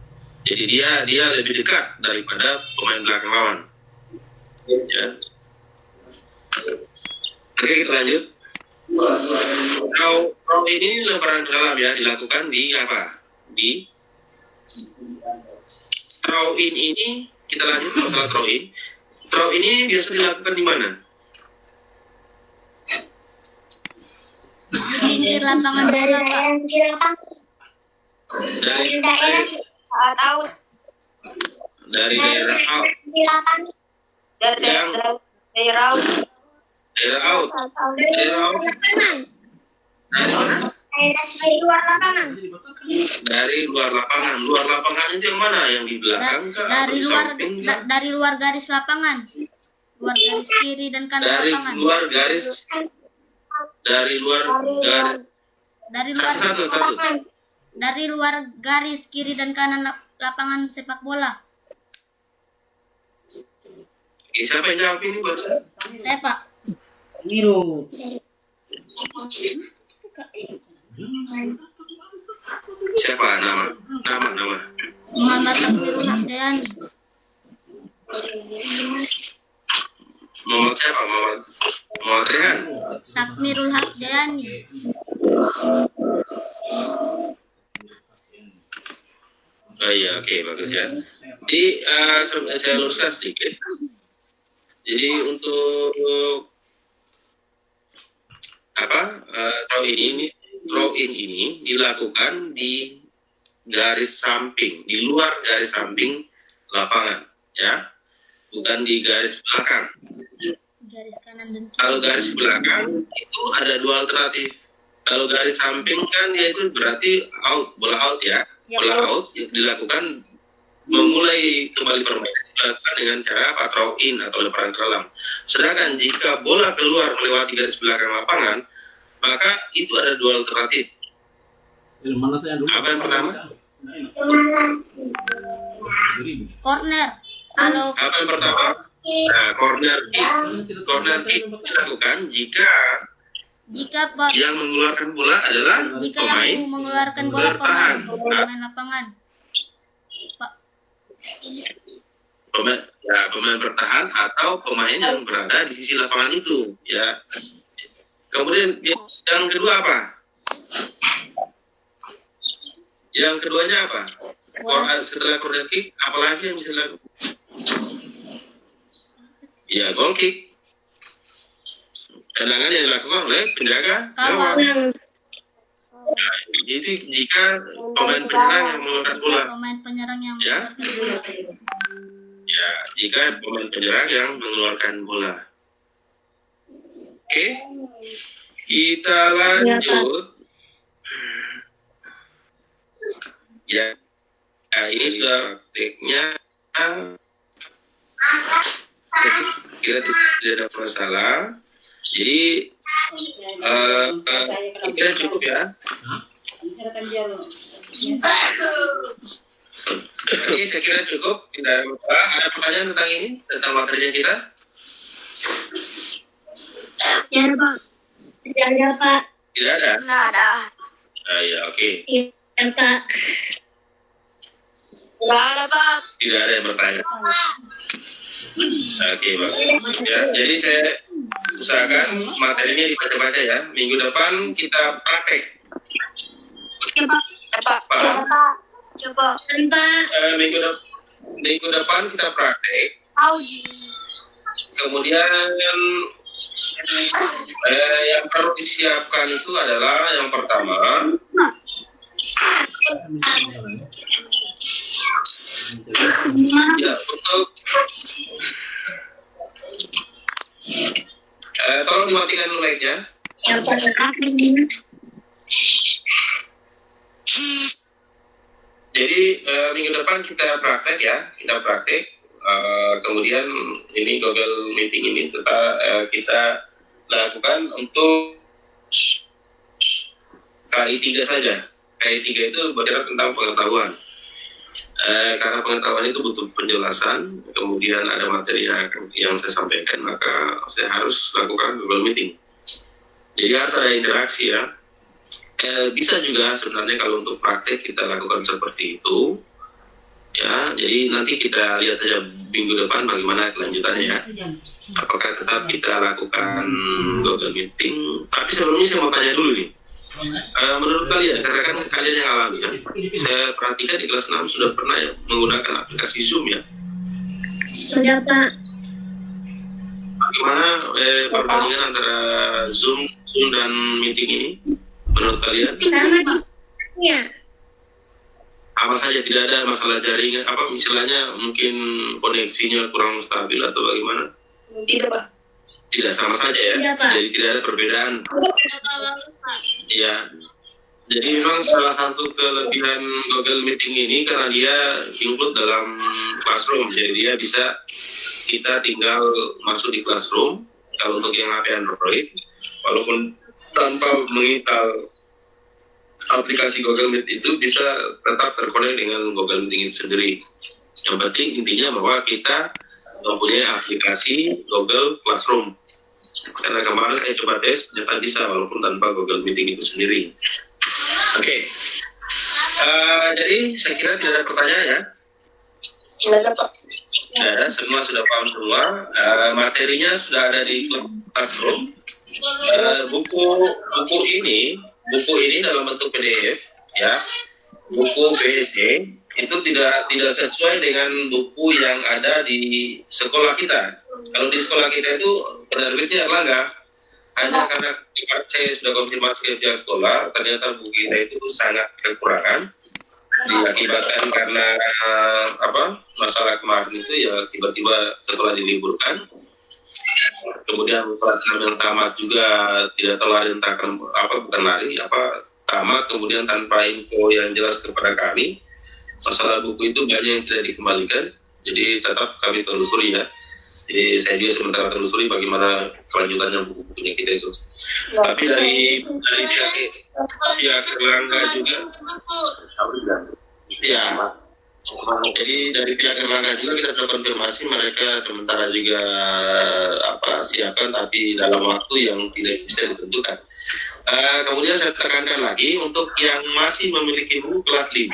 Jadi dia lebih dekat daripada pemain belakang lawan. Ya. Oke, kita lanjut. Throw ini lemparan ke dalam ya, dilakukan di apa? Di throw in ini, kita lanjut masalah throw in. Throw in ini biasa dilakukan di mana? Di pinggir lapangan bola, Pak. Dari Saat out. dari daerah out, Dari Yang- daerah out. daerah out, daerah out. Dari mana? Dari luar lapangan. Jadi dibatakan. Dari luar lapangan. Luar lapangan itu yang mana? Yang di belakang kah? Atau Dari di luar samping kah? dari luar garis lapangan. Luar garis kiri dan kanan Dari lapangan. luar garis, dari luar garis. Dari luar Satu. dari luar garis kiri dan kanan lapangan sepak bola. Oke, siapa yang jawab ini buat saya? Saya, Pak. Miru. Siapa nama? Muhammad Takmirul Haqdayani. Muhammad siapa? Muhammad Rehan. Takmirul Haqdayani. Oh iya, oke, bagus ya. Jadi saya luruskan sedikit. Jadi untuk apa throw in ini dilakukan di garis samping, di luar garis samping lapangan, ya, bukan di garis belakang. Garis kanan dan kiri. Kalau garis belakang itu ada dua alternatif. Kalau garis samping kan dia itu berarti out, bola out ya. Bola out dilakukan memulai kembali permainan dilakukan dengan cara apa? Throw in atau lemparan ke dalam. Sedangkan jika bola keluar melewati garis belakang lapangan, maka itu ada dua alternatif. Mana saya dulu? Apa yang pertama? Nggak enak. Beribu. Corner. Kalau Apa yang pertama? Nah, corner kick dilakukan jika yang mengeluarkan bola adalah jika pemain yang mengeluarkan bola bertahan. pemain lapangan. Pak, pemain bertahan atau pemain yang berada di sisi lapangan itu, ya. Kemudian yang kedua apa? Yang keduanya apa? Setelah corner kick, apalagi yang bisa dilakukan? Ya, goal kick. Tendangan yang dilakukan oleh penjaga Kawal. gawang. Nah, itu jika pemain penyerang yang mengeluarkan bola. Pemain penyerang yang Ya. mengeluarkan bola. Ya, jika pemain penyerang yang mengeluarkan bola. Oke, kita lanjut. Ya, nah, ini sudah prakteknya. Kira tidak ada masalah. Jadi, kira cukup ya. Misalkan dia Oke, saya kira cukup. Tidak ada masalah. Ada pertanyaan tentang ini, tentang materinya kita? Ya, Pak. Tidak ada, Pak. Tidak ada. Tidak ada. Ya, oke. Ya, Pak. Tidak ada, Pak. Tidak ada yang bertanya. Oke, bagus. Ya, jadi saya usahakan materinya dibaca-baca ya. Minggu depan kita praktek. Pak. Pak, Coba. Pak. minggu depan kita praktek. Kemudian yang perlu disiapkan itu adalah yang pertama ya untuk tolong dimatikan mic-nya. Yang pertama. Jadi minggu depan kita praktek ya, kemudian ini Google Meeting ini kita lakukan untuk KI 3 saja. KI 3 itu berbicara tentang pengetahuan. Karena pengetahuan itu butuh penjelasan, kemudian ada materi yang saya sampaikan, maka saya harus lakukan Google Meeting. Jadi harus ada interaksi ya. Bisa juga sebenarnya kalau untuk praktek kita lakukan seperti itu, Ya, jadi nanti kita lihat saja minggu depan bagaimana kelanjutannya ya. Apakah tetap kita lakukan Google Meeting? Tapi sebelumnya saya mau tanya dulu nih. Menurut kalian, karena kan kalian yang alami ya, saya perhatikan di kelas 6 sudah pernah ya menggunakan aplikasi Zoom ya. Sudah, Pak. Bagaimana perbandingan antara Zoom dan meeting ini menurut kalian? Sama ya. Apa saja, tidak ada masalah jaringan, apa istilahnya mungkin koneksinya kurang stabil atau bagaimana? Tidak, Pak. Tidak, sama saja ya. Tidak, Pak. Jadi tidak ada perbedaan. Ya. Jadi memang salah satu kelebihan Google Meeting ini karena dia include dalam Classroom. Jadi dia bisa kita tinggal masuk di Classroom. Kalau untuk yang HP Android, walaupun tanpa menginstal aplikasi Google Meet itu bisa tetap terkonek dengan Google Meeting itu sendiri. Yang penting intinya bahwa kita mempunyai aplikasi Google Classroom. Karena kemarin saya coba tes, ternyata bisa walaupun tanpa Google Meeting itu sendiri. Oke. Jadi saya kira tidak ada pertanyaan ya. Tidak ada, Pak. Tidak ada, semua sudah paham semua. Materinya sudah ada di Classroom. Buku ini dalam bentuk PDF ya, buku BSC itu tidak sesuai dengan buku yang ada di sekolah kita. Kalau di sekolah kita itu penerbitnya Erlangga, hanya karena saya sudah konfirmasi ke pihak sekolah, ternyata buku kita itu sangat kekurangan diakibatkan karena masalah kemarin itu ya tiba-tiba sekolah diliburkan. Kemudian pelaksanaan yang tamat juga tidak terlalu tamat, kemudian tanpa info yang jelas kepada kami. Masalah buku itu banyak yang tidak dikembalikan, jadi tetap kami telusuri ya. Jadi saya juga sementara telusuri bagaimana kelanjutannya buku-bukunya kita itu. Tapi dari pihak Erlangga juga, ya. Jadi dari pihak Erlangga juga kita sudah konfirmasi mereka sementara juga siapkan tapi dalam waktu yang tidak bisa ditentukan. Kemudian saya tekankan lagi untuk yang masih memiliki buku kelas 5,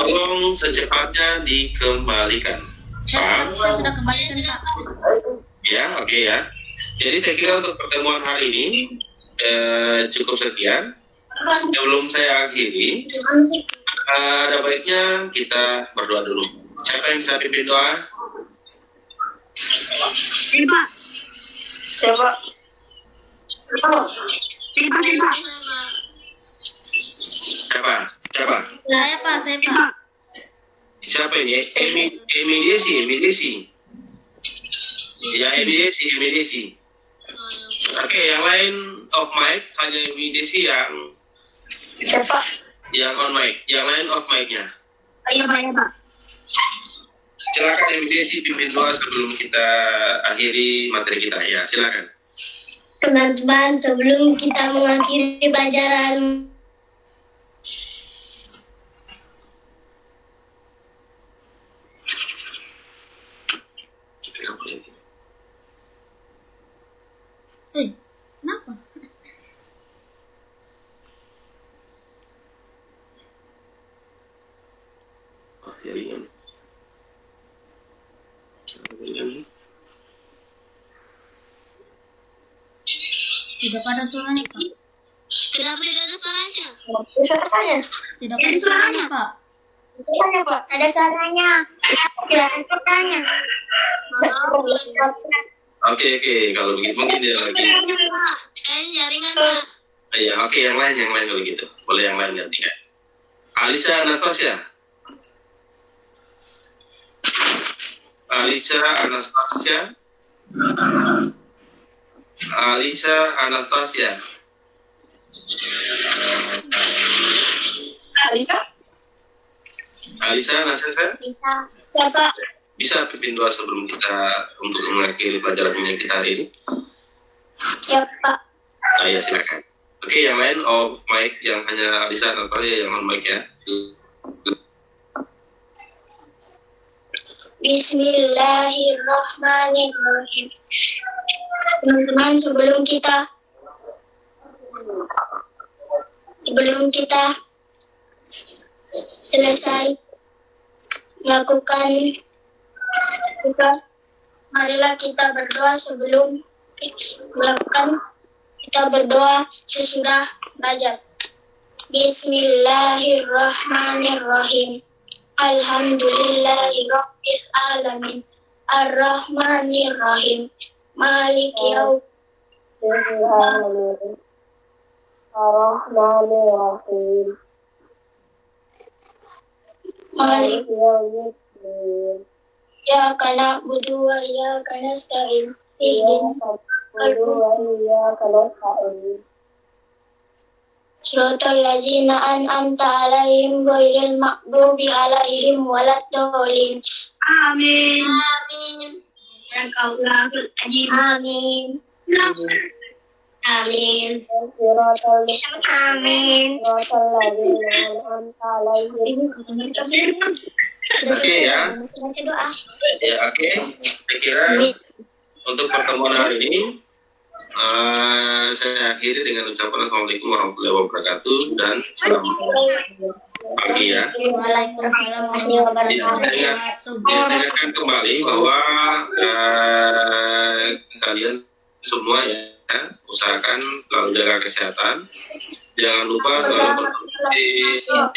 tolong secepatnya dikembalikan. Saya sudah kembalikan, Pak. Ya, oke ya. Jadi saya kira untuk pertemuan hari ini cukup sekian. Sebelum saya akhiri, ada baiknya kita berdoa dulu. Siapa yang bisa pimpin doa? Pak. Coba. Siapa? Saya, Pak. Siapa ini? Emidesi. Ya, Emidesi. Oke, yang lain off mic, hanya Emidesi yang Siapa? yang on mic, yang lain off mic-nya. Iya, Pak. Silakan Emidesi pimpin doa sebelum kita akhiri materi kita ya, silakan. Teman-teman, sebelum kita mengakhiri pelajaran Kenapa? Tidak ada suaranya, Pak. Kenapa tidak ada suaranya? Tidak ada suaranya, Pak. Pak. Ada suaranya. Tidak ada suaranya. Oke, kalau begitu mungkin dia lagi. Jaringan, Pak. Iya, oke, yang lain kalau gitu. Boleh yang lain ganti ya. Alisa Anastasia. Alisa Anastasia. Bisa. Ya, Pak. Bisa pimpin doa sebelum kita untuk mengakhiri pelajaran yang kita hari ini? Ya, Pak. Ya, silakan. Oke, yang lain off mic, yang hanya Alisa Anastasia yang on mic ya. Bismillahirrahmanirrahim. Teman-teman, sebelum kita selesai melakukan juga, marilah kita berdoa sebelum melakukan. Kita berdoa sesudah belajar. Bismillahirrahmanirrahim. Alhamdulillahirabbil alamin. Ar-Rahmanir-Rahim. Maliki yaumiddin. Ar-Rahmanir-Rahim. Maliki yaumiddin. Iyyaka na'budu wa iyyaka nasta'in. Ihdinas Shiratal ladzina an'amta 'alaihim ghairil maghdubi alaihim waladdallin. Amin. Amin. Sadaqallahul azim. Amin. Amin. Amin. Oke ya. Baca doa. Ya, oke. Saya kira untuk pertemuan hari ini saya akhiri dengan ucapan Assalamualaikum warahmatullahi wabarakatuh dan selamat pagi ya. Waalaikumsalam warahmatullahi Ya, wabarakatuh. saya ingatkan kembali bahwa kalian semua ya usahakan selalu jaga kesehatan. Jangan lupa selalu konsumsi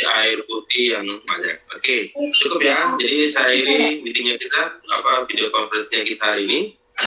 air putih yang banyak. Oke, cukup ya. Jadi saya akhiri meetingnya kita, video conference-nya kita hari ini.